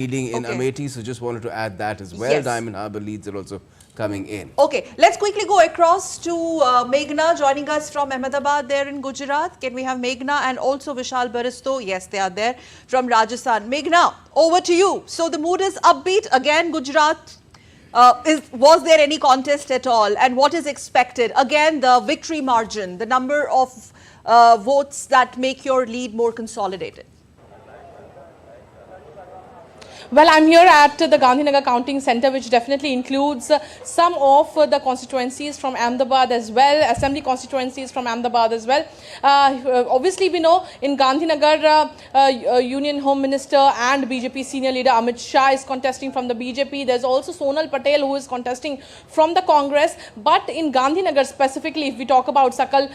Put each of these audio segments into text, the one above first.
leading in Amethi, so just wanted to add that as well. Yes. Diamond Harbour leads are also coming in. Okay, let's quickly go across to Meghna joining us from Ahmedabad there in Gujarat. Can we have Meghna and also Vishal Baristo? Yes, they are there from Rajasthan. Meghna, over to you. So the mood is upbeat again, Gujarat. Was there any contest at all? And what is expected? Again, the victory margin, the number of votes that make your lead more consolidated. Well, I'm here at the Gandhinagar Counting Centre, which definitely includes some of the constituencies from Ahmedabad as well, assembly constituencies from Ahmedabad as well. Obviously, we know in Gandhinagar, Union Home Minister and BJP senior leader Amit Shah is contesting from the BJP. There's also Sonal Patel who is contesting from the Congress. But in Gandhinagar specifically, if we talk about Sakal,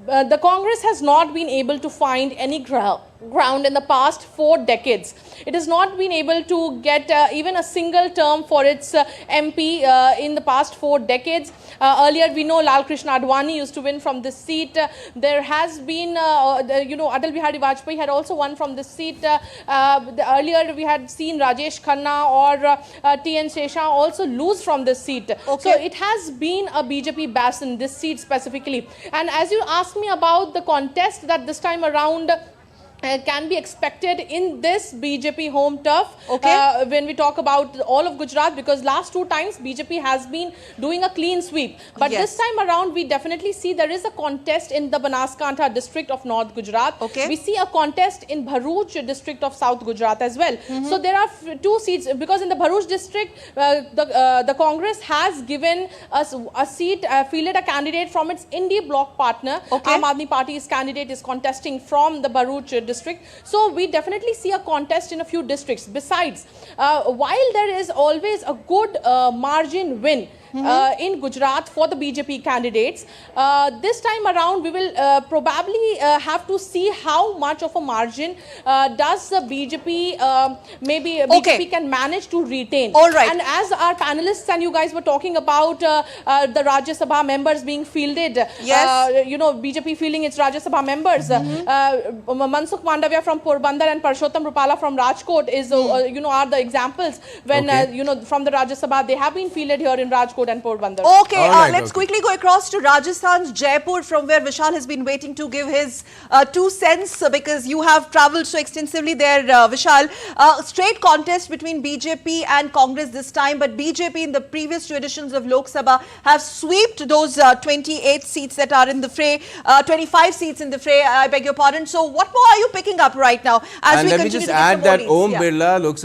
the Congress has not been able to find any ground in the past 4 decades. It has not been able to get even a single term for its MP in the past 4 decades. Earlier, we know Lal Krishna Advani used to win from this seat. There has been, Atal Bihari Vajpayee had also won from this seat. Earlier, we had seen Rajesh Khanna or T.N. Shesha also lose from this seat. Okay. So it has been a BJP bastion, this seat specifically. And as you asked me about the contest that this time around can be expected in this BJP home turf, when we talk about all of Gujarat, because last 2 times BJP has been doing a clean sweep. But this time around, we definitely see there is a contest in the Banaskantha district of North Gujarat. We see a contest in Bharuch district of South Gujarat as well. So there are 2 seats, because in the Bharuch district, the Congress has given us a seat, fielded a candidate from its Indie bloc partner. Aam Aadmi Party's candidate is contesting from the Bharuch district. So we definitely see a contest in a few districts. Besides, while there is always a good margin win in Gujarat for the BJP candidates, this time around we will probably have to see how much of a margin does the BJP, BJP can manage to retain. And as our panelists and you guys were talking about the Rajya Sabha members being fielded, BJP fielding its Rajya Sabha members, Mansukh Mandavia from Porbandar and Parshottam Rupala from Rajkot is, are the examples when, from the Rajya Sabha, they have been fielded here in Rajkot and Porbandar. Let's quickly go across to Rajasthan's Jaipur, from where Vishal has been waiting to give his 2 cents, because you have travelled so extensively there, Vishal. Straight contest between BJP and Congress this time, but BJP in the previous 2 editions of Lok Sabha have swept those 28 seats that are in the fray, 25 seats in the fray, I beg your pardon. So what more are you picking up right now as we continue to get some more leads? Let me just add that Om Birla Lok Sabha